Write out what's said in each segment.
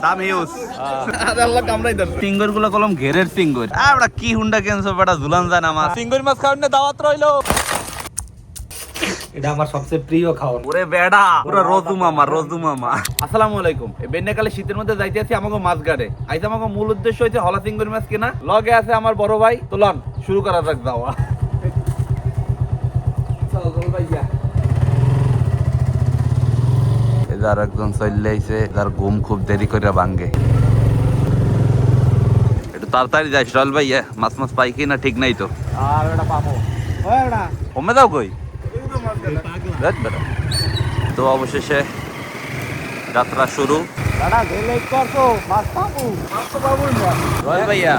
দাম হিউজ আল্লাহ কামড়াই দেন সিঙ্গর গুলো কলম ঘেরের সিঙ্গর আমরা কি হুন্ডা কেনছো বেটা ঝুলান যায় না মাছ সিঙ্গর মাছ খাওয়ার দাওয়াত রইলো এটা আমার সবচেয়ে প্রিয় খাওয়ার। ওরে বেড়া পুরো রোজু মামা আসসালামু আলাইকুম। এই বেন্নাকালে শীতের মধ্যে যাইতে আছি আমাকে মাছ গাড়ে আইজ আমাকে মূল উদ্দেশ্য হচ্ছে হলা সিঙ্গর মাছ কেনা। লগে আছে আমার বড় ভাই। তো লন শুরু করা যাক যাওয়া। যার একজন চলে আইছে যার ঘুম খুব দেরি করে ভাঙ্গে। একটু তাড়াতাড়ি যাই সরল ভাই, মাছ মাছ পাই কি না ঠিক নাই তো। আর এটা পাবো ওই এটা কমে যাও কই তো অবশেষে যাত্রা শুরু। দাদা গেলে করছো মাছ পাবো ভাইয়া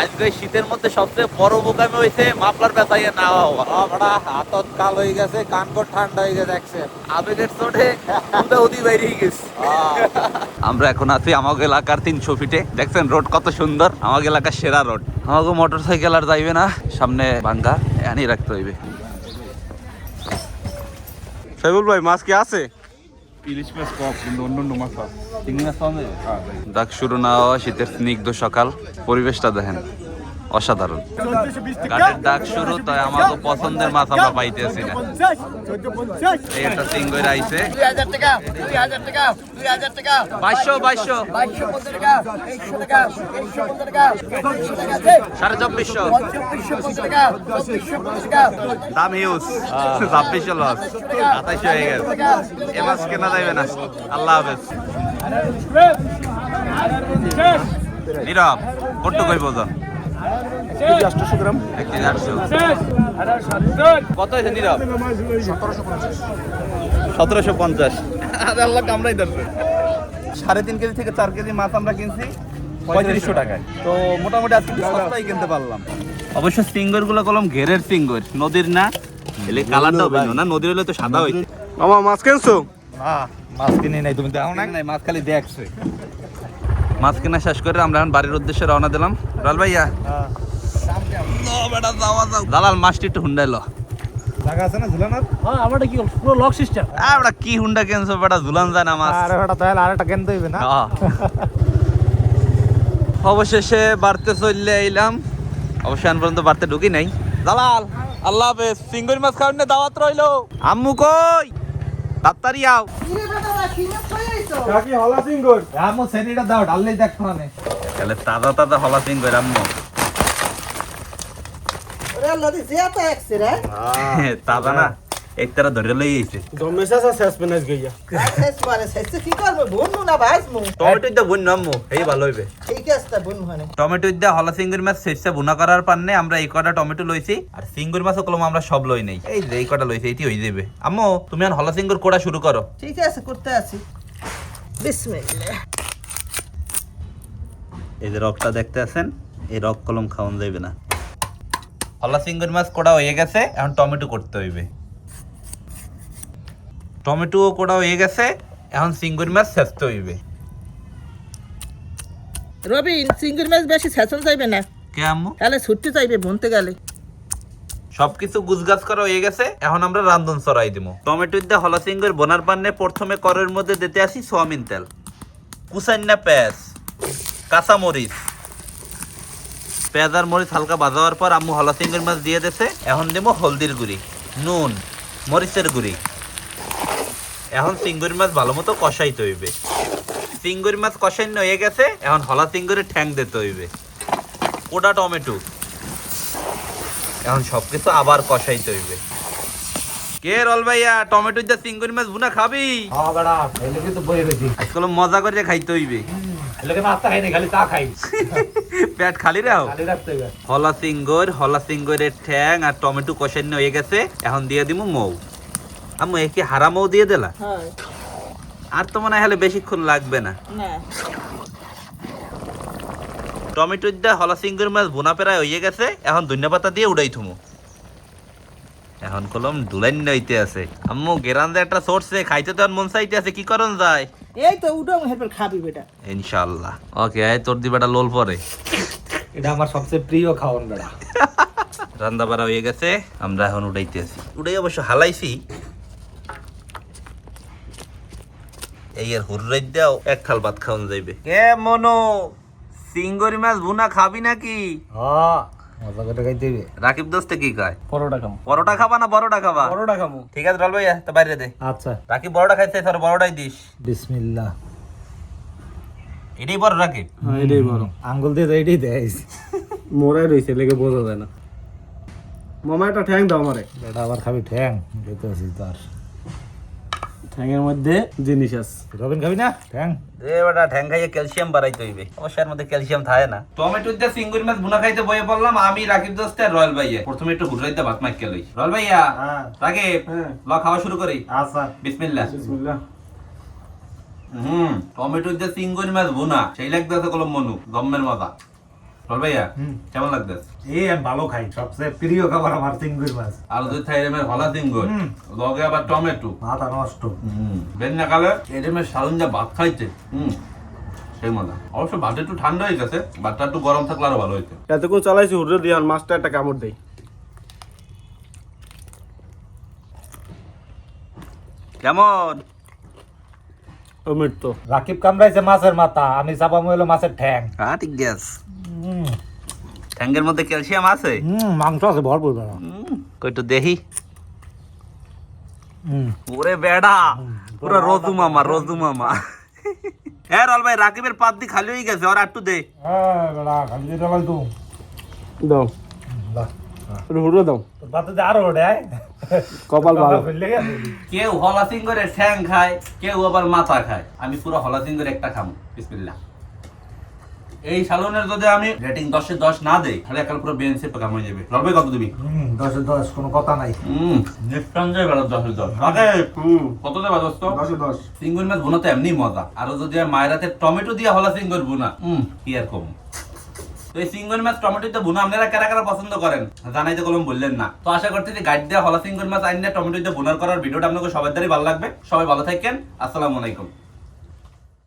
আজকে শীতের মধ্যে সবচেয়ে বড় বোকামি হয়েছে মাফলার বেচাইয়া না হওয়া। বড়া হাতত কাল হয়ে গেছে, কানকট ঠান্ডা হয়ে গেছে দেখছেন। আবেগের চোটে উদি বাইরে গেছে। আমরা এখন আছি আমাকে এলাকার 300 ফিটে। দেখছেন রোড কত সুন্দর, আমাকে এলাকার সেরা রোড। আমাকে মোটর সাইকেল আর যাইবে না, সামনে ভাঙ্গা আনি রাখতে হইবে। সাইবুল ভাই মাছ কি আছে? ইলিশ মাছ কম, কিন্তু অন্য মাছ আছে। চিংড়ি মাছ পাওয়া যায়? হ্যাঁ ভাই। ডাক শুরু না হওয়া শীতের স্নিগ্ধ সকাল, পরিবেশটা দেখেন অসাধারণ। গাড়ির ডাক শুরু, তাই আমাকে পছন্দের মাছ আমরা পাইতেছি না। এই একটা সিঙ্গর আইছে 2000 টাকা 2000 টাকা 2000 টাকা 2200 2250 টাকা 2100 টাকা 2150 টাকা 2450 2450 টাকা 2450 টাকা দাম হিউজ 2600 লস 2700 হয়ে গেছে। এ মাছ কেনা যাইবে না। আল্লাহ হাফেজ। নীরব কত কইব ওজন? 800 গ্রাম। 1800 কত হয়েছে নীরব? 1750 আল্লাহ কামড়াই ধরবে। 3.5 কেজি থেকে 4 কেজি মাছ আমরা কিনছি 3500 টাকায়। তো মোটামুটি আজকে সস্তায় কিনতে পারলাম। অবশ্য সিঙ্গর গুলো কলম ঘেরের সিঙ্গর, নদীর না। এলে কালারটাও ভিন্ন না, নদীর হলে তো সাদা হইছে। মামা মাছ কেনছো? মাছ কিনে নাই, তুমি দাও না। নাই মাছ খালি দেখছে। মাছ কেনা শেষ করে আমরা এখন বাড়ির উদ্দেশ্যে রওনা দিলাম। রাল ভাইয়া দালাল মাছটি একটু হুন্ডাইলো। জায়গা আছে না ঝুলানোর? হ্যাঁ, আমারটা কি পুরো লক সিস্টেম। আমরা কি হুন্ডা কেনছো বেটা ঝুলান যায় না মাছ। আরে বেটা তাহলে আরেকটা কিনতে হইবে না? অবশেষে বাড়তে চলে এলাম। অবশ্যই এখন পর্যন্ত বাড়তে ঢুকি নাই। দালাল আল্লাহ হাফেজ। সিঙ্গুর মাছ খাওয়ার দাওয়াত রইলো। আম্মু কই? তাড়াতাড়ি আও। কাকি হলা সিঙ্গর আমো সেনিটা দাও, ঢাললেই দেখো না। তাহলে তাজা তাজা হলা সিঙ্গুর আম্মু। তাজা না এক তারা ধরে লই আইছে। জমেশা সাসপেন্স গইয়া। টমেটো দা বুন আম্মু এই ভালো হইবে। টমেটো দা হলা সিঙ্গুর মাছ শেষে বুনা করার পান্নে আমরা এই কটা টমেটো লইছি, আর সিঙ্গুর মাছও কলম আমরা সব লই নাই। এই যে এই কটা লইছি এটি হই যাবে। আম্মু তুমি এখন হলা সিঙ্গুর কোড়া শুরু করো। ঠিক আছে, করতে আছি। বিসমিল্লাহ। এই যে রকটা দেখতে আছেন, এই রক কলম খাওয়ান যাইবে না। হলা সিঙ্গুর মাছ কোড়া হয়ে গেছে, এখন টমেটো করতে হইবে। টমেটো কোড়া হয়ে গেছে, এখন সিঙ্গুর মাছ ছেঁচতে হইবে। রবিন, সিঙ্গুর মাছ বেশি ছেঁচন যাইবে না, কে আম্মু? তাহলে ছুটতে যাইবে বুনতে গেলে। সবকিছু গুছগাছ করা হয়ে গেছে, এখন আমরা রান্ধন চড়াই দিব। টমেটো দিয়ে হলা সিঙ্গুর বোনার পান্নে প্রথমে করের মধ্যে দিতে আসি সোয়াবিন তেল, কুচান্না পেঁয়াজ, কাঁচা মরিচ। পেঁয়াজ আর মরিচ হালকা ভাজা হওয়ার পর আম্মু হলা সিঙ্গুর মাছ দিয়ে দিছে। এখন দেব হলদির গুঁড়ি, নুন, মরিচের গুঁড়ি। এখন সিঙ্গুর মাছ ভালো মতো কষাইতে হইবে। সিঙ্গুর মাছ কষাইন হয়ে গেছে, এখন হলা সিঙ্গুরের ঠ্যাং দিতে হইবে, কোটা টমেটো। এখন সবকিছু আবার কষাইতে হইবে। কে রল ভাইয়া টমেটো দিয়ে সিঙ্গুর মাছ ভুনা খাবি? হ্যাঁ বেটা, এলে কিন্তু বই বেশি। আজকাল মজা করে খাইতে হইবে। এলে নাস্তা খাই না, খালি চা খাই। পেট খালি রাও। খালি রাখতে হইবে। হলা সিঙ্গুরের ঠ্যাং আর টমেটো কষাইন হয়ে গেছে, এখন দিয়ে দিমু মৌ। আম্মু এ কি হারা মৌ দিয়ে দিলা? হ্যাঁ। আর তো মনে হয় বেশিক্ষণ লাগবে না। না। টমেটো দিয়ে হলা সিঙ্গুর মাছ বোনা প্রায় হয়ে গেছে, এখন ধনিয়া পাতা দিয়ে উড়াই থুমু। এখন কলম দুলাইন হইতে আছে। আম্মু গেরান্দে একটা সোর্সে খাইতে তো আর মন চাইতে আছে, কি করন যায়? এই তো উডম হেরপর খাবি বেটা। ইনশাআল্লাহ। ওকে আয় তোর দি বেটা লোল পরে। এটা আমার সবচেয়ে প্রিয় খাওয়ান বেটা। রান্না বাড়া হয়ে গেছে, আমরা এখন উড়াইতে আছি। উড়াই অবশ্য হালাইছি। এই এর হুররাই দাও এক থাল ভাত খাওয়ান যাইবে কে মনো সিঙ্গরি মাছ ভুনা খাবি নাকি হ্যাঁ মজা করে খাইতে হবে। রাকিব দোস্তে কি খায় পরোটা খামু। পরোটা খাবা না বড়টা খাবা পরোটা খামু। ঠিক আছে রল ভাইয়া তো বাইরে দে আচ্ছা রাকিব বড়টা খাইছে তোর বড়টাই দিস বিসমিল্লাহ। এটাই বড় রাকিব হ্যাঁ এটাই বড় আঙ্গুল দিয়ে তো এটাই দেয়। মোড়াই রয়েছে লেগে বোঝা যায় না। মামা একটা ঠ্যাং দাও আমারে। এটা আবার খাবি ঠ্যাং দিতে আছি তার। ঠ্যাংয়ের মধ্যে জিনিস আছে। রবিন খাবি না ঠ্যাং? রে বেটা ঠ্যাং খাইয়ে ক্যালসিয়াম বাড়াইতে হইবে অবশ্য এর মধ্যে ক্যালসিয়াম থাকে না টমেটো দিয়ে সিঙ্গুর মাছ ভুনা খাইতে বয়ে পড়লাম আমি রাকিব দোস্ত আর রয়্যাল ভাইয়া প্রথমে একটু হুররাইতে ভাত মাইকে লই রয়্যাল ভাইয়া হ্যাঁ। রাকিব হ্যাঁ। ল খাওয়া শুরু করি আচ্ছা বিসমিল্লাহ বিসমিল্লাহ। টমেটো দিয়ে সিঙ্গুর মাছ ভুনা সেই লাগতেছে কলম মনু গম্মের মজা রয়্যাল ভাইয়া কেমন লাগতেছে এই আমি ভালো খাই, সবচেয়ে প্রিয় খাবার আমার চিংড়ি মাছ। আর দুই থাইরেমের হলা সিঙ্গুর লগে আবার টমেটো মাথা নষ্ট। বেন না কালে এরমের সালুন যা ভাত খাইতে সেই মজা অবশ্য ভাত একটু ঠান্ডা হয়ে গেছে ভাতটা একটু গরম থাকলে আরো ভালো হইতো এতক্ষণ চালাইছি হুড়ে দিয়ে আর মাছটা একটা কামড় দেই। কেমন টমেটো তো রাকিব কামড়াইছে মাছের মাথা, আমি চাপামু হলো মাছের ঠ্যাং। হ্যাঁ ঠিক গ্যাস ঠ্যাঙ্গের মধ্যে ক্যালসিয়াম আছে মাংস আছে ভরপুর বেড়া। কইটো দেখি ওরে বেড়া পুরো রজু মামা হ্যাঁ রল ভাই রাকিবের পাত দি খালি হয়ে গেছে আর একটু দে হ্যাঁ বেড়া খালি দিতে পারল তুই। দাও একটু হুড়ে দাও। তোর পাতে যে আরো ওঠে কপাল ভালো। ফেললে গেছে। কেউ হলা সিঙ্গরে ঠ্যাং খায় কেউ আবার মাথা খায় আমি পুরো হলা সিঙ্গরে একটা খামু বিসমিল্লাহ এই সালনের যদি আমি রেটিং 10 এ 10 না দেই তাহলে একাল পুরো বেঞ্চে পেকাম হয়ে যাবে রল ভাই কত দিবি 10 10 কোনো কথা নাই। নিঃসন্দেহে ভালো 10 এ 10 আগে কত দেবা দোস্ত 10 10 সিঙ্গুর মাছ ভুনা তো এমনি মজা আর যদি মায়েরাতে টমেটো দিয়ে হলা সিঙ্গুর ভুনা কি আর কম তো এই সিঙ্গুর মাছ টমেটো দিয়ে ভুনা আপনারা কারা কারা পছন্দ করেন জানাইতে কলম বললেন না তো আশা করতেছি গাইড দিয়ে হলা সিঙ্গুর মাছ আইন টমেটো দিয়ে ভুনার করার ভিডিওটা আপনাদের সবার দ্বারাই ভালো লাগবে সবাই ভালো থাকেন আসসালামু আলাইকুম